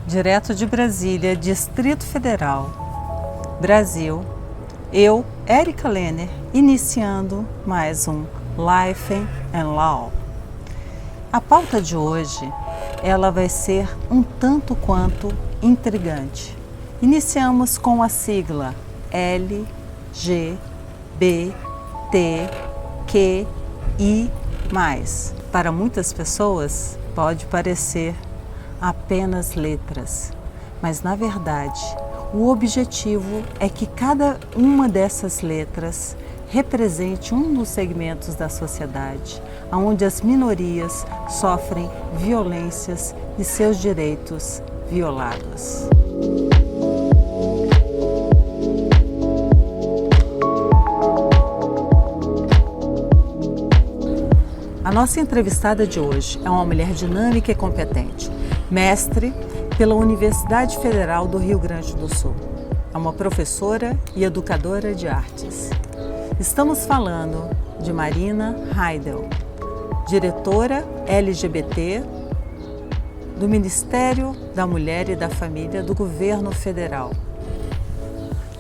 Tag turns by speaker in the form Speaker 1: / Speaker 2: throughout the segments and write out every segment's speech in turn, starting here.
Speaker 1: Direto de Brasília, Distrito Federal, Brasil, eu, Érica Lerner, iniciando mais um Life and Law. A pauta de hoje, ela vai ser um tanto quanto intrigante. Iniciamos com a sigla LGBTQI+. Para muitas pessoas, pode parecer apenas letras, mas na verdade o objetivo é que cada uma dessas letras represente um dos segmentos da sociedade onde as minorias sofrem violências e seus direitos violados. A nossa entrevistada de hoje é uma mulher dinâmica e competente, mestre pela Universidade Federal do Rio Grande do Sul. É uma professora e educadora de artes. Estamos falando de Marina Heidel, diretora LGBT do Ministério da Mulher e da Família do Governo Federal.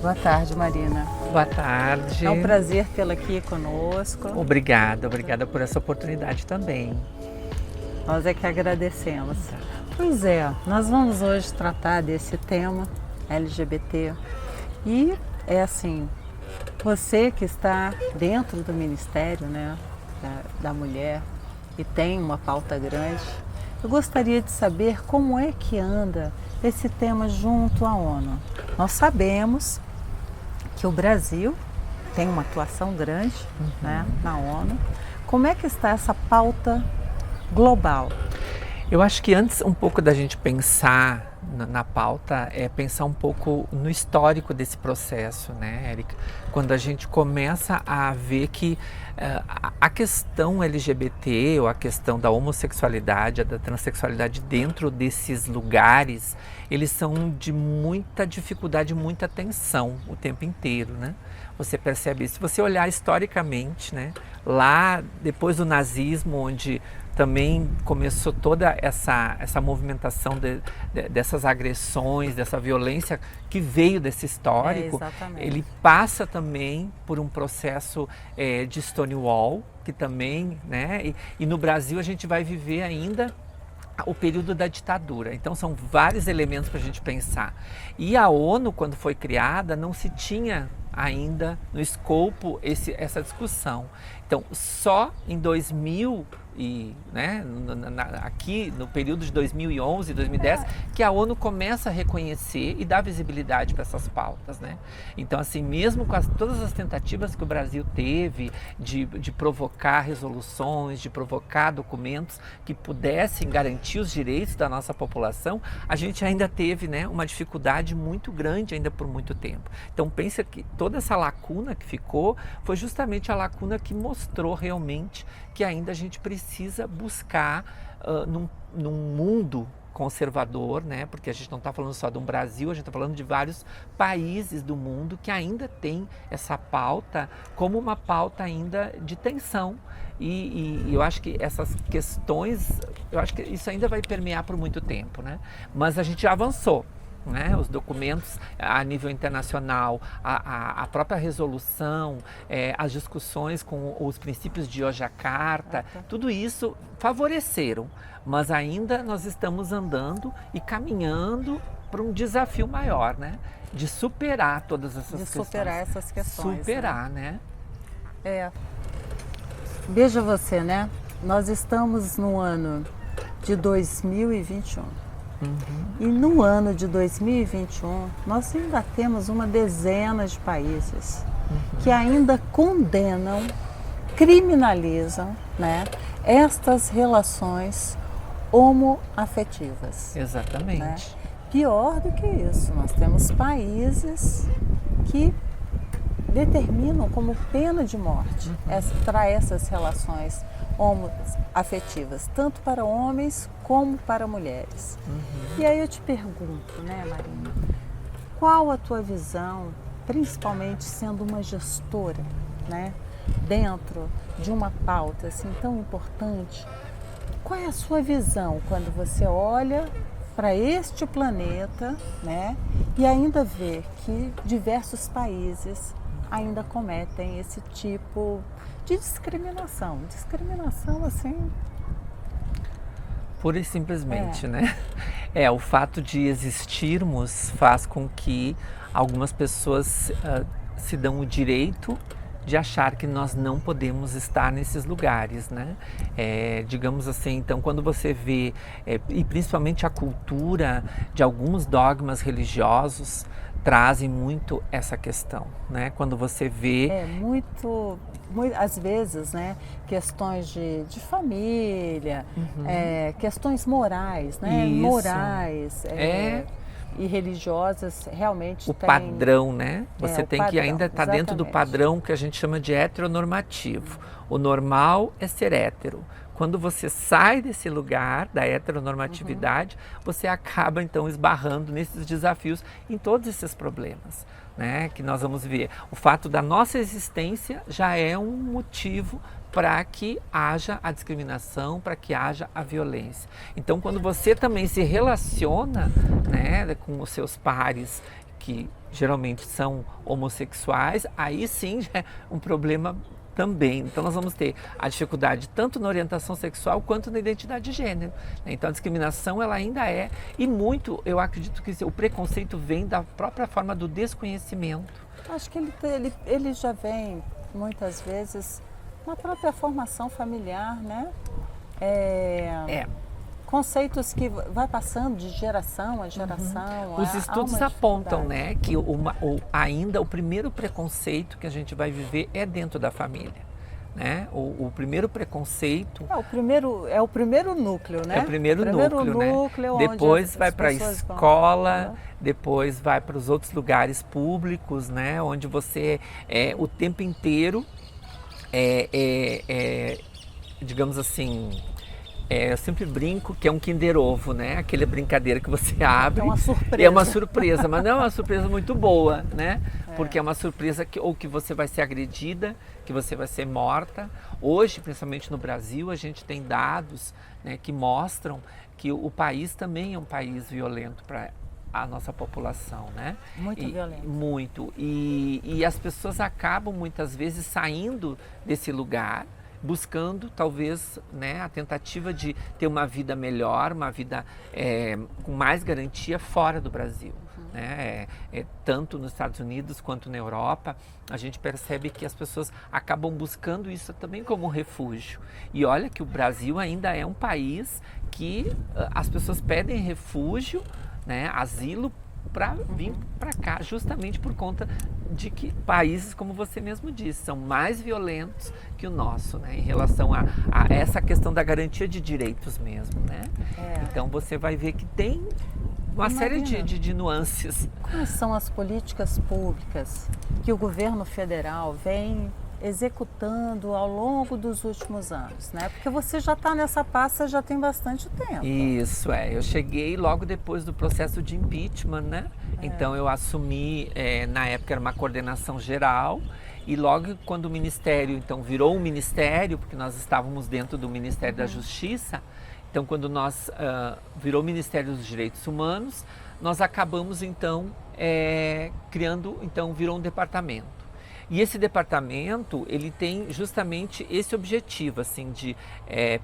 Speaker 1: Boa tarde, Marina.
Speaker 2: Boa tarde.
Speaker 1: É um prazer tê-la aqui conosco.
Speaker 2: Obrigada por essa oportunidade também.
Speaker 1: Nós é que agradecemos. Pois é, nós vamos hoje tratar desse tema LGBT e é assim, você que está dentro do Ministério, né, da Mulher e tem uma pauta grande, eu gostaria de saber como é que anda esse tema junto à ONU. Nós sabemos que o Brasil tem uma atuação grande, né, na ONU. Como é que está essa pauta global?
Speaker 2: Eu acho que antes um pouco da gente pensar na pauta é pensar um pouco no histórico desse processo, né, Érica? Quando a gente começa a ver que a questão LGBT ou a questão da homossexualidade, da transexualidade dentro desses lugares, eles são de muita dificuldade, muita tensão o tempo inteiro, né? Você percebe isso. Se você olhar historicamente, né, lá depois do nazismo, onde também começou toda essa movimentação dessas agressões, dessa violência que veio desse histórico, ele passa também por um processo de Stonewall, que também, né, e no Brasil a gente vai viver ainda o período da ditadura. Então são vários elementos para a gente pensar. E a ONU, quando foi criada, não se tinha ainda no escopo essa discussão. Então só em 2000 né, aqui no período de 2011, 2010, que a ONU começa a reconhecer e dar visibilidade para essas pautas, né? Então, assim, mesmo com todas as tentativas que o Brasil teve de provocar resoluções, de provocar documentos que pudessem garantir os direitos da nossa população, a gente ainda teve, né, uma dificuldade muito grande ainda por muito tempo. Então, pensa que toda essa lacuna que ficou foi justamente a lacuna que mostrou realmente que ainda a gente precisa buscar num mundo conservador, né? Porque a gente não está falando só de um Brasil, a gente está falando de vários países do mundo que ainda tem essa pauta como uma pauta ainda de tensão. E eu acho que essas questões, eu acho que isso ainda vai permear por muito tempo, né? Mas a gente já avançou. Né, os documentos a nível internacional, a própria resolução, as discussões com os princípios de Jakarta, tudo isso favoreceram, mas ainda nós estamos andando e caminhando para um desafio maior, né, de superar todas essas questões.
Speaker 1: De superar essas questões.
Speaker 2: Superar, né?
Speaker 1: Veja você, né, nós estamos no ano de 2021. E no ano de 2021, nós ainda temos uma dezena de países que ainda condenam, criminalizam, né, estas relações homoafetivas.
Speaker 2: Exatamente.
Speaker 1: Né? Pior do que isso, nós temos países que determinam como pena de morte para essas relações homoafetivas, tanto para homens como para mulheres. E aí eu te pergunto, né, Marina, qual a tua visão, principalmente sendo uma gestora, né, dentro de uma pauta assim tão importante, qual é a sua visão quando você olha para este planeta, né? E ainda ver que diversos países ainda cometem esse tipo de discriminação. Discriminação assim.
Speaker 2: Pura e simplesmente, né? O fato de existirmos faz com que algumas pessoas se dão o direito de achar que nós não podemos estar nesses lugares, né? Digamos assim, então quando você vê, e principalmente a cultura de alguns dogmas religiosos, trazem muito essa questão, né? Quando você vê...
Speaker 1: muito, às vezes, né? Questões de família, questões morais, né?
Speaker 2: Isso.
Speaker 1: Morais, e religiosas realmente
Speaker 2: o padrão, né? Você tem que ainda estar dentro do
Speaker 1: exatamente.
Speaker 2: padrão que a gente chama de heteronormativo. O normal é ser hétero. Quando você sai desse lugar da heteronormatividade, você acaba então esbarrando nesses desafios, em todos esses problemas, né, que nós vamos ver. O fato da nossa existência já é um motivo para que haja a discriminação, para que haja a violência. Então, quando você também se relaciona, né, com os seus pares, que geralmente são homossexuais, aí sim já é um problema também. Então nós vamos ter a dificuldade tanto na orientação sexual quanto na identidade de gênero. Então a discriminação ela ainda é, e muito, eu acredito que o preconceito vem da própria forma do desconhecimento.
Speaker 1: Acho que ele já vem muitas vezes na própria formação familiar, né? Conceitos que vai passando de geração a geração.
Speaker 2: Os estudos apontam, né, que ainda o primeiro preconceito que a gente vai viver é dentro da família, né? O primeiro preconceito...
Speaker 1: É o primeiro núcleo, né?
Speaker 2: É o primeiro núcleo, né? Depois vai para a escola, depois vai para os outros lugares públicos, né? Onde você o tempo inteiro digamos assim... eu sempre brinco que é um Kinder Ovo, né? Aquela brincadeira que você abre.
Speaker 1: É uma surpresa.
Speaker 2: É uma surpresa, mas não é uma surpresa muito boa, né? Porque é uma surpresa que você vai ser agredida, que você vai ser morta. Hoje, principalmente no Brasil, a gente tem dados, né, que mostram que o país também é um país violento para a nossa população, né?
Speaker 1: Muito violento.
Speaker 2: Muito. E as pessoas acabam muitas vezes saindo desse lugar, buscando talvez, né, a tentativa de ter uma vida melhor, uma vida com mais garantia fora do Brasil. Né? Tanto nos Estados Unidos quanto na Europa, a gente percebe que as pessoas acabam buscando isso também como um refúgio. E olha que o Brasil ainda é um país que as pessoas pedem refúgio, né, asilo, para vir para cá, justamente por conta de que países, como você mesmo disse, são mais violentos que o nosso, né, em relação a essa questão da garantia de direitos mesmo, né? Então você vai ver que tem uma série de nuances.
Speaker 1: Quais são as políticas públicas que o governo federal vem executando ao longo dos últimos anos, né? Porque você já está nessa pasta já tem bastante tempo.
Speaker 2: Isso, eu cheguei logo depois do processo de impeachment, né? Então eu assumi, na época era uma coordenação geral, e logo quando o Ministério, então virou um Ministério, porque nós estávamos dentro do Ministério da Justiça, então quando nós virou o Ministério dos Direitos Humanos, nós acabamos então criando, então virou um departamento. E esse departamento, ele tem justamente esse objetivo, assim, de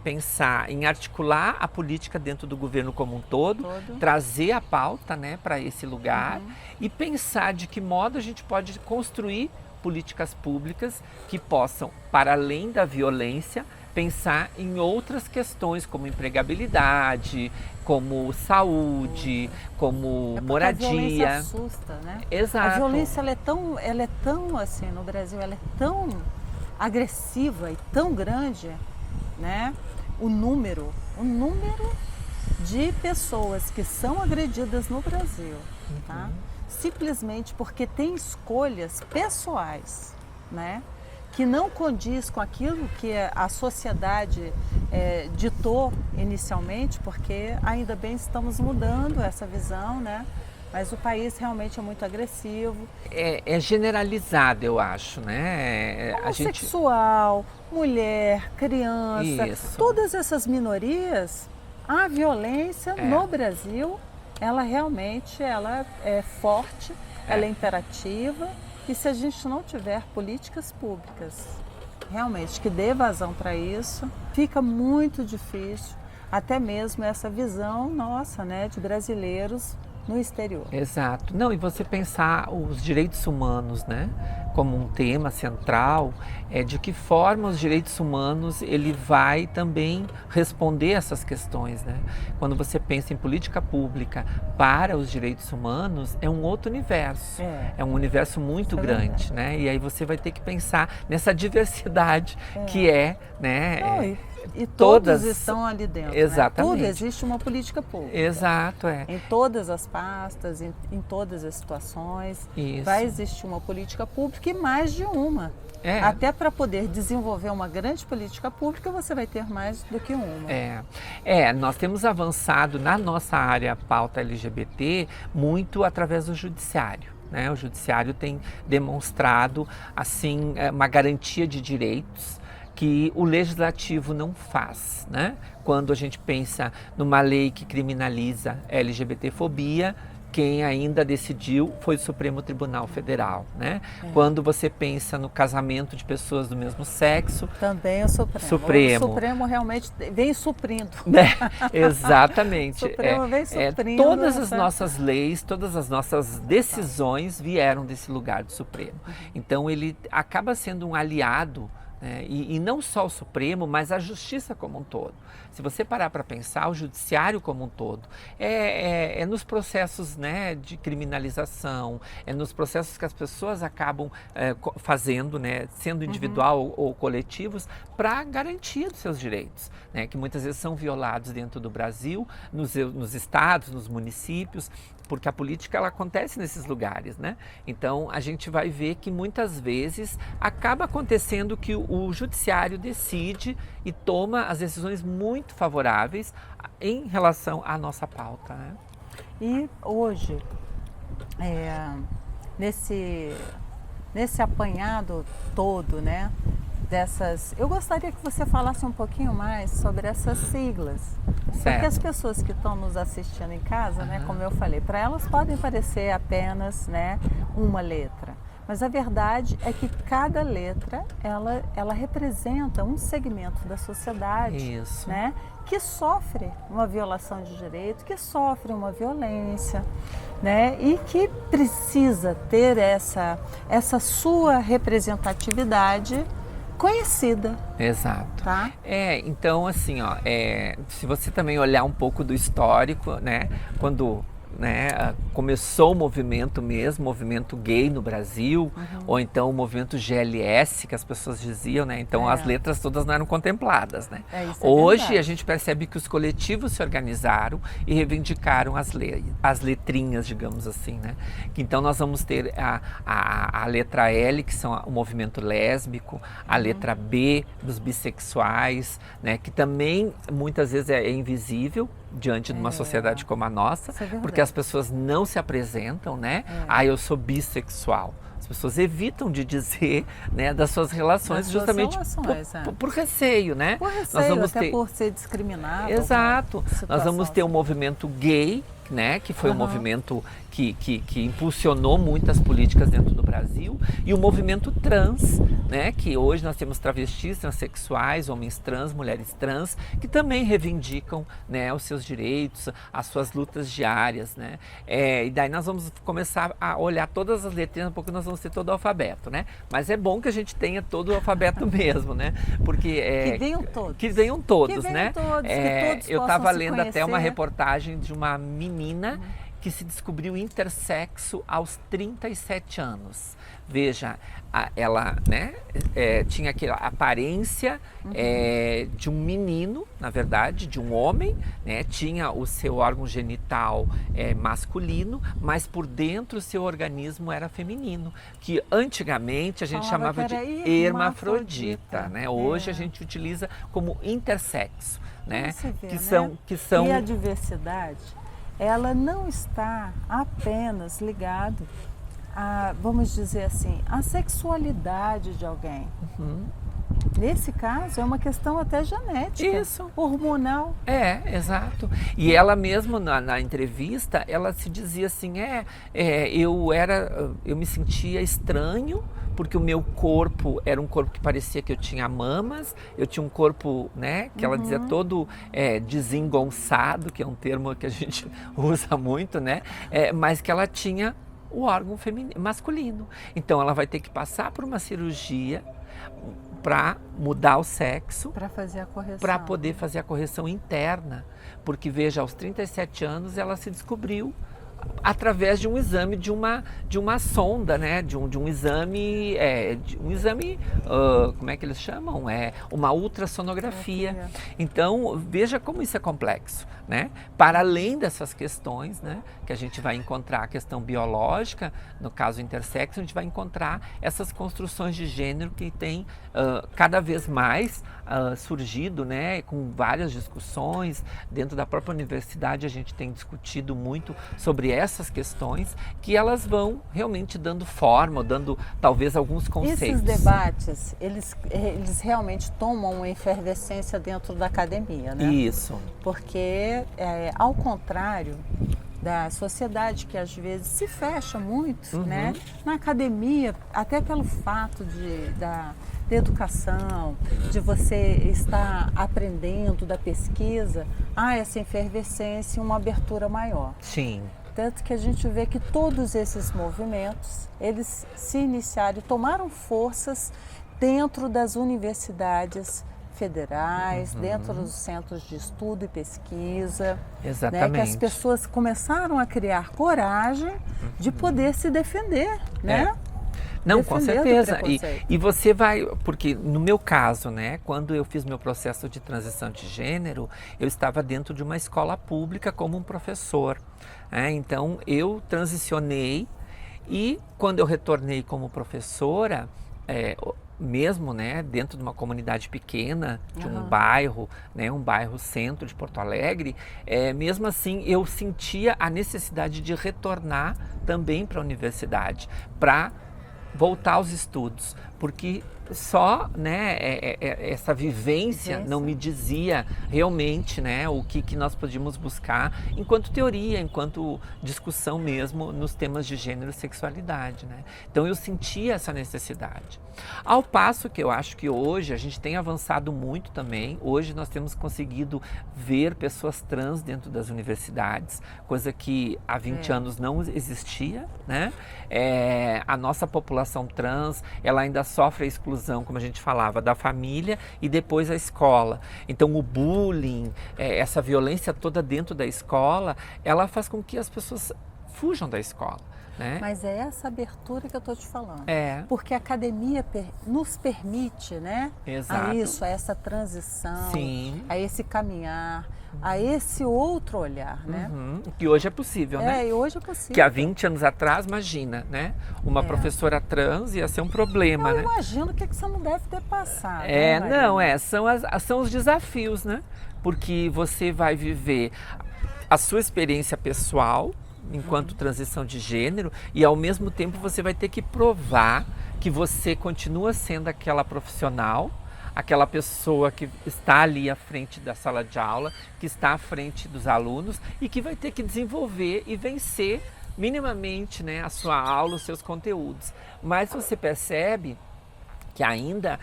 Speaker 2: pensar em articular a política dentro do governo como um todo. Trazer a pauta, né, para esse lugar e pensar de que modo a gente pode construir políticas públicas que possam, para além da violência, pensar em outras questões como empregabilidade, como saúde, como moradia.
Speaker 1: A violência assusta, né?
Speaker 2: Exato.
Speaker 1: A violência ela é tão assim no Brasil, ela é tão agressiva e tão grande, né? O número de pessoas que são agredidas no Brasil, tá? Simplesmente porque tem escolhas pessoais, né? Que não condiz com aquilo que a sociedade ditou inicialmente, porque ainda bem estamos mudando essa visão, né? Mas o país realmente é muito agressivo.
Speaker 2: É generalizado, eu acho, né?
Speaker 1: Homossexual, mulher, criança, todas essas minorias A violência no Brasil, ela realmente ela é forte, ela é imperativa, e se a gente não tiver políticas públicas realmente que dê vazão para isso, fica muito difícil até mesmo essa visão nossa, né, de brasileiros no exterior.
Speaker 2: Exato. Não, e você pensar os direitos humanos, né, como um tema central, de que forma os direitos humanos ele vai também responder essas questões, né? Quando você pensa em política pública para os direitos humanos, é um outro universo. É um universo muito grande, né? E aí você vai ter que pensar nessa diversidade que né?
Speaker 1: Não, e todos estão ali dentro.
Speaker 2: Exatamente.
Speaker 1: Né? Tudo existe uma política pública.
Speaker 2: Exato,
Speaker 1: Em todas as pastas, em todas as situações, vai existir uma política pública e mais de uma. Até para poder desenvolver uma grande política pública, você vai ter mais do que uma.
Speaker 2: Nós temos avançado na nossa área pauta LGBT muito através do judiciário. Né? O judiciário tem demonstrado assim uma garantia de direitos que o legislativo não faz, né? Quando a gente pensa numa lei que criminaliza a LGBTfobia, quem ainda decidiu foi o Supremo Tribunal Federal, né? Quando você pensa no casamento de pessoas do mesmo sexo...
Speaker 1: Também o Supremo. O Supremo realmente vem suprindo.
Speaker 2: Exatamente.
Speaker 1: O Supremo vem suprindo.
Speaker 2: Todas as nossas leis, todas as nossas decisões vieram desse lugar do Supremo. Então ele acaba sendo um aliado, né? E não só o Supremo, mas a justiça como um todo. Se você parar para pensar, o judiciário como um todo, é nos processos, né, de criminalização, é nos processos que as pessoas acabam fazendo, né, sendo individual ou coletivos, para garantia dos seus direitos, né, que muitas vezes são violados dentro do Brasil, nos estados, nos municípios, porque a política ela acontece nesses lugares, né? Então a gente vai ver que muitas vezes acaba acontecendo que o judiciário decide e toma as decisões muito favoráveis em relação à nossa pauta, né?
Speaker 1: E hoje, nesse apanhado todo, né? Eu gostaria que você falasse um pouquinho mais sobre essas siglas.
Speaker 2: Certo.
Speaker 1: Porque as pessoas que estão nos assistindo em casa, né, como eu falei, para elas podem parecer apenas, né, uma letra. Mas a verdade é que cada letra, ela representa um segmento da sociedade, né, que sofre uma violação de direito, que sofre uma violência, né, e que precisa ter essa sua representatividade conhecida.
Speaker 2: Exato.
Speaker 1: Tá?
Speaker 2: Então assim, se você também olhar um pouco do histórico, né, quando começou o movimento mesmo, movimento gay no Brasil, ou então o movimento GLS, que as pessoas diziam, né? Então as letras todas não eram contempladas, né? Hoje a gente percebe que os coletivos se organizaram e reivindicaram as letrinhas, digamos assim, né? Então nós vamos ter a letra L, que são o movimento lésbico, a letra B dos bissexuais, né? Que também muitas vezes é invisível diante de uma sociedade como a nossa, porque as pessoas não se apresentam, né? Eu sou bissexual. As pessoas evitam de dizer, né, das suas relações, justamente por receio, né?
Speaker 1: Por receio, por ser discriminado.
Speaker 2: Exato. Nós vamos ter um movimento gay, né, que foi um movimento que impulsionou muitas políticas dentro do Brasil, e o movimento trans, né, que hoje nós temos travestis, transexuais, homens trans, mulheres trans, que também reivindicam, né, os seus direitos, as suas lutas diárias, né, e daí nós vamos começar a olhar todas as letrinhas, porque nós vamos ter todo o alfabeto, né, mas é bom que a gente tenha todo o alfabeto mesmo, né, porque
Speaker 1: que venham todos.
Speaker 2: Que venham todos,
Speaker 1: que
Speaker 2: né,
Speaker 1: todos, que todos
Speaker 2: eu estava lendo
Speaker 1: conhecer.
Speaker 2: Até uma reportagem de uma menina que se descobriu intersexo aos 37 anos. Veja, ela, né, tinha aquela aparência de um menino, na verdade, de um homem, né, tinha o seu órgão genital masculino, mas por dentro o seu organismo era feminino, que antigamente a gente chamava de hermafrodita, né? Hoje a gente utiliza como intersexo, né? Que são...
Speaker 1: E a diversidade, ela não está apenas ligada a, vamos dizer assim, a sexualidade de alguém. Nesse caso, é uma questão até genética,
Speaker 2: Isso.
Speaker 1: hormonal.
Speaker 2: Exato. E ela mesmo na entrevista, ela se dizia assim, eu me sentia estranho, porque o meu corpo era um corpo que parecia que eu tinha mamas, eu tinha um corpo, né, que ela dizia todo desengonçado, que é um termo que a gente usa muito, né, mas que ela tinha o órgão masculino. Então ela vai ter que passar por uma cirurgia para mudar o sexo,
Speaker 1: para fazer a correção,
Speaker 2: para poder fazer a correção interna, porque veja, aos 37 anos ela se descobriu através de um exame, de uma sonda, né, de um exame, como é que eles chamam? Uma ultrassonografia. Então, veja como isso é complexo, né? Para além dessas questões, né, que a gente vai encontrar a questão biológica, no caso intersexo, a gente vai encontrar essas construções de gênero que tem cada vez mais surgido, né, com várias discussões. Dentro da própria universidade a gente tem discutido muito sobre essas questões, que elas vão realmente dando forma, dando talvez alguns conceitos.
Speaker 1: Esses debates, eles realmente tomam uma efervescência dentro da academia, né?
Speaker 2: Isso.
Speaker 1: Porque, ao contrário da sociedade, que às vezes se fecha muito, né? Na academia, até pelo fato da educação, de você estar aprendendo, da pesquisa, há essa efervescência e uma abertura maior.
Speaker 2: Sim.
Speaker 1: Tanto que a gente vê que todos esses movimentos, eles se iniciaram e tomaram forças dentro das universidades federais, dentro dos centros de estudo e pesquisa.
Speaker 2: Exatamente.
Speaker 1: Né, que as pessoas começaram a criar coragem de poder se defender, né?
Speaker 2: Não, com certeza. E você vai, porque no meu caso, né, quando eu fiz meu processo de transição de gênero, eu estava dentro de uma escola pública como um professor. Então eu transicionei e quando eu retornei como professora, mesmo, né, dentro de uma comunidade pequena, de um bairro, né, um bairro centro de Porto Alegre, mesmo assim eu sentia a necessidade de retornar também para a universidade, para voltar aos estudos, porque só, né, essa vivência não me dizia realmente, né, o que nós podíamos buscar enquanto teoria, enquanto discussão mesmo nos temas de gênero e sexualidade, né? Então eu sentia essa necessidade. Ao passo que eu acho que hoje a gente tem avançado muito também. Hoje nós temos conseguido ver pessoas trans dentro das universidades, coisa que há 20 anos não existia, né? A nossa população trans, ela ainda sofre a exclusão, como a gente falava, da família e depois a escola. Então o bullying, essa violência toda dentro da escola, ela faz com que as pessoas fujam da escola. Né?
Speaker 1: Mas é essa abertura que eu estou te falando. Porque a academia nos permite, né?
Speaker 2: Exato.
Speaker 1: A isso, a essa transição,
Speaker 2: Sim.
Speaker 1: a esse caminhar, a esse outro olhar, né?
Speaker 2: Que hoje é possível, né?
Speaker 1: E hoje é possível.
Speaker 2: Que há 20 anos atrás, imagina, né? Uma professora trans ia ser um problema, né?
Speaker 1: Eu imagino o que você não deve ter passado.
Speaker 2: São os desafios, né? Porque você vai viver a sua experiência pessoal, enquanto transição de gênero, e ao mesmo tempo você vai ter que provar que você continua sendo aquela profissional, aquela pessoa que está ali à frente da sala de aula, que está à frente dos alunos e que vai ter que desenvolver e vencer minimamente, né, a sua aula, os seus conteúdos. Mas você percebe que ainda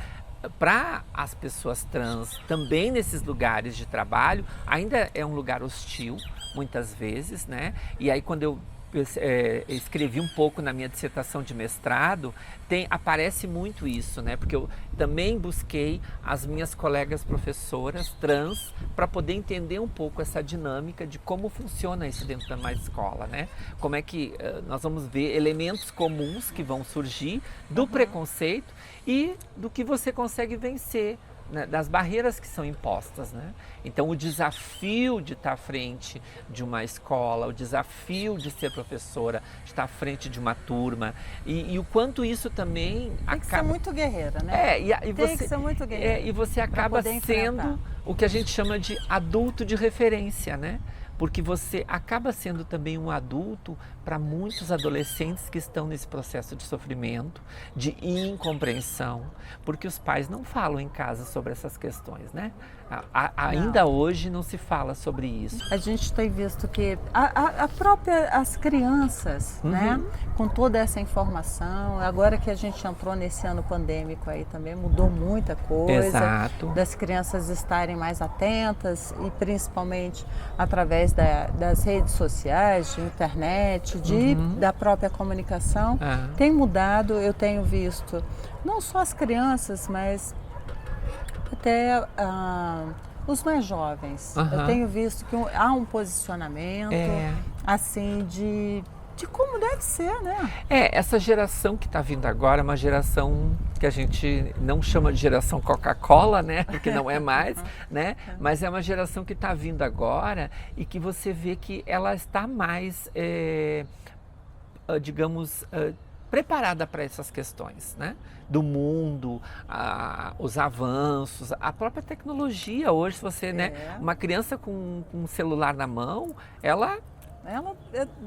Speaker 2: para as pessoas trans, também nesses lugares de trabalho, ainda é um lugar hostil, muitas vezes, né? E aí quando eu escrevi um pouco na minha dissertação de mestrado, aparece muito isso, né? Porque eu também busquei as minhas colegas professoras trans para poder entender um pouco essa dinâmica de como funciona isso dentro da mais escola, né? Como é que nós vamos ver elementos comuns que vão surgir do preconceito e do que você consegue vencer, né, das barreiras que são impostas, né? Então o desafio de estar à frente de uma escola, o desafio de ser professora, de estar à frente de uma turma e o quanto isso também
Speaker 1: tem que ser muito guerreira, né?
Speaker 2: Tem
Speaker 1: que ser muito guerreira.
Speaker 2: E você acaba sendo o que a gente chama de adulto de referência, né? porque você acaba sendo também um adulto para muitos adolescentes que estão nesse processo de sofrimento, de incompreensão, porque os pais não falam em casa sobre essas questões, né? Ainda hoje não se fala sobre isso.
Speaker 1: A gente tem visto que as crianças, né, com toda essa informação, agora que a gente entrou nesse ano pandêmico aí também, mudou muita coisa.
Speaker 2: Exato.
Speaker 1: Das crianças estarem mais atentas e principalmente através das redes sociais, de internet, da própria comunicação, tem mudado. Eu tenho visto não só as crianças, mas até os mais jovens. Eu tenho visto que há um posicionamento assim de como deve ser, né?
Speaker 2: Essa geração que está vindo agora é uma geração que a gente não chama de geração Coca-Cola, né? Porque não é mais, né? Mas é uma geração que está vindo agora e que você vê que ela está mais, digamos, preparada para essas questões, né? Do mundo, os avanços, a própria tecnologia. Hoje, se você, né? Uma criança com um celular na mão, ela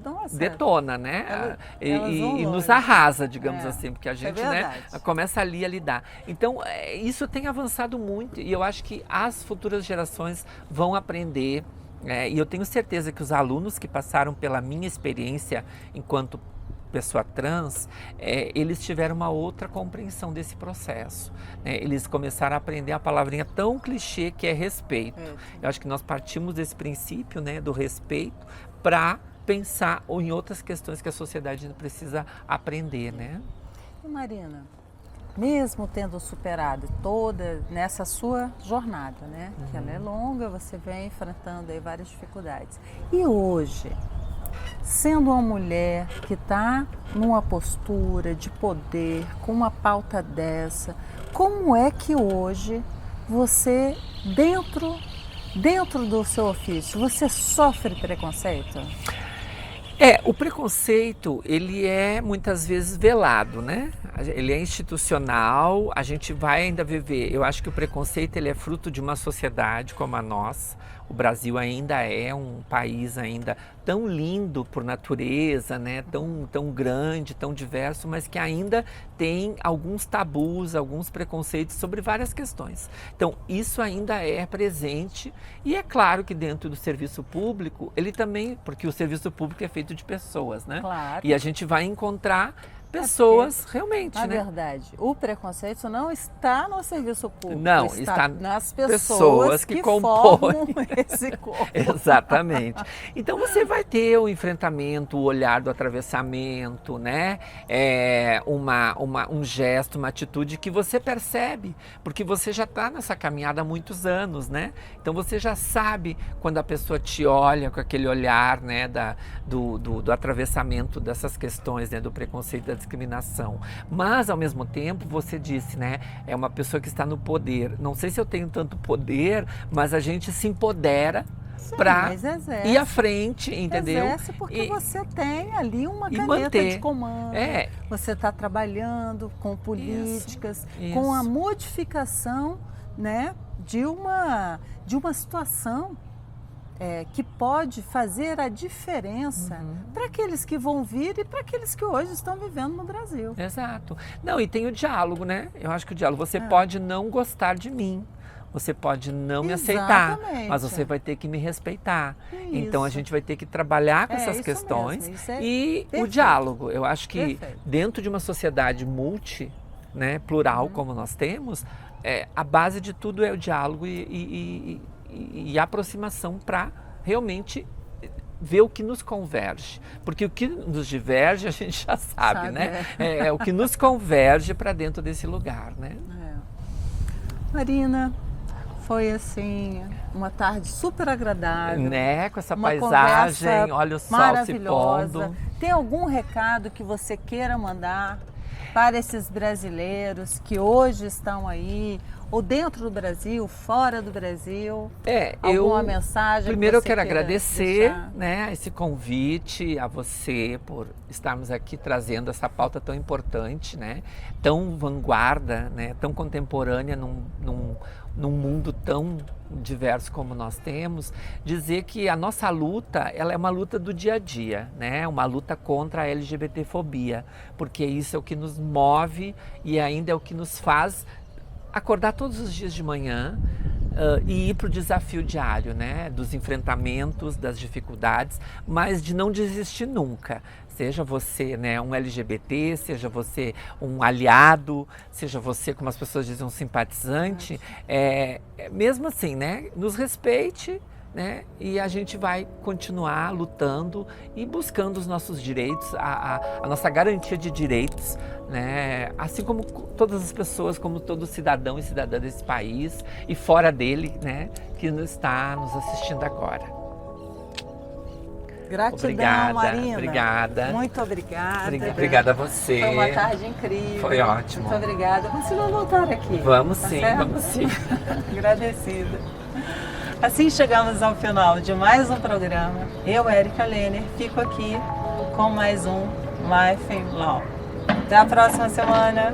Speaker 1: nossa,
Speaker 2: detona, né? E nos arrasa, digamos assim, porque a gente, né, começa ali a lidar. Então, isso tem avançado muito e eu acho que as futuras gerações vão aprender. E eu tenho certeza que os alunos que passaram pela minha experiência enquanto pessoa trans, eles tiveram uma outra compreensão desse processo. Eles começaram a aprender a palavrinha tão clichê que é respeito. Eu acho que nós partimos desse princípio, né, do respeito, para pensar em outras questões que a sociedade precisa aprender, né?
Speaker 1: E Marina, mesmo tendo superado toda nessa sua jornada, né? Que ela é longa, você vem enfrentando aí várias dificuldades. E hoje, sendo uma mulher que está numa postura de poder, com uma pauta dessa, como é que hoje você, dentro do seu ofício, você sofre preconceito?
Speaker 2: O preconceito, ele é muitas vezes velado, né? Ele é institucional, a gente vai ainda viver. Eu acho que o preconceito, ele é fruto de uma sociedade como a nossa. O Brasil ainda é um país ainda tão lindo por natureza, né? Tão grande, tão diverso, mas que ainda tem alguns tabus, alguns preconceitos sobre várias questões. Então, isso ainda é presente e é claro que dentro do serviço público, ele também, porque o serviço público é feito de pessoas, né?
Speaker 1: Claro.
Speaker 2: E a gente vai encontrar pessoas realmente,
Speaker 1: na
Speaker 2: né?
Speaker 1: verdade, o preconceito não está no serviço público,
Speaker 2: não, está
Speaker 1: nas pessoas que formam esse corpo.
Speaker 2: Exatamente. Então você vai ter o enfrentamento, o olhar do atravessamento, né? Um gesto, uma atitude que você percebe, porque você já está nessa caminhada há muitos anos, né? Então você já sabe quando a pessoa te olha com aquele olhar, né? Do atravessamento dessas questões, né? Do preconceito, da discriminação. Mas, ao mesmo tempo, você disse, né? É uma pessoa que está no poder. Não sei se eu tenho tanto poder, mas a gente se empodera para ir à frente, entendeu?
Speaker 1: Exerce porque você tem ali uma caneta de comando. Você está trabalhando com políticas, com a modificação, né, de uma situação que pode fazer a diferença para aqueles que vão vir e para aqueles que hoje estão vivendo no Brasil.
Speaker 2: Exato. Não, e tem o diálogo, né? Eu acho que o diálogo, você pode não gostar de mim, você pode não me aceitar, mas você vai ter que me respeitar. Então a gente vai ter que trabalhar com essas questões e o diálogo. Eu acho que dentro de uma sociedade né, plural como nós temos, a base de tudo é o diálogo e a aproximação para realmente ver o que nos converge. Porque o que nos diverge a gente já sabe, né? É o que nos converge para dentro desse lugar, né?
Speaker 1: Marina, foi assim, uma tarde super agradável.
Speaker 2: Né? Com essa paisagem, olha o sol se pondo.
Speaker 1: Tem algum recado que você queira mandar para esses brasileiros que hoje estão aí ou dentro do Brasil, fora do Brasil?
Speaker 2: Eu
Speaker 1: Alguma mensagem?
Speaker 2: primeiro eu
Speaker 1: que você
Speaker 2: quero
Speaker 1: queira
Speaker 2: agradecer,
Speaker 1: deixar?
Speaker 2: né, esse convite a você por estarmos aqui trazendo essa pauta tão importante, né, tão vanguarda, né, tão contemporânea num mundo tão diverso como nós temos. Dizer que a nossa luta, ela é uma luta do dia a dia, né, uma luta contra a LGBTfobia, porque isso é o que nos move e ainda é o que nos faz acordar todos os dias de manhã e ir para o desafio diário, né? Dos enfrentamentos, das dificuldades, mas de não desistir nunca. Seja você, né, um LGBT, seja você um aliado, seja você, como as pessoas dizem, um simpatizante, mesmo assim, né, nos respeite, né, e a gente vai continuar lutando e buscando os nossos direitos, a nossa garantia de direitos, né, assim como todas as pessoas, como todo cidadão e cidadã desse país e fora dele, né, que está nos assistindo agora.
Speaker 1: Gratidão, Marina.
Speaker 2: Obrigada.
Speaker 1: Muito obrigada.
Speaker 2: Obrigada a você.
Speaker 1: Foi uma tarde incrível.
Speaker 2: Foi ótimo.
Speaker 1: Muito obrigada. Vamos voltar aqui.
Speaker 2: Vamos
Speaker 1: tá
Speaker 2: sim,
Speaker 1: certo?
Speaker 2: vamos sim.
Speaker 1: Agradecida. Assim chegamos ao final de mais um programa. Eu, Érica Lehner, fico aqui com mais um Life in Law. Até a próxima semana.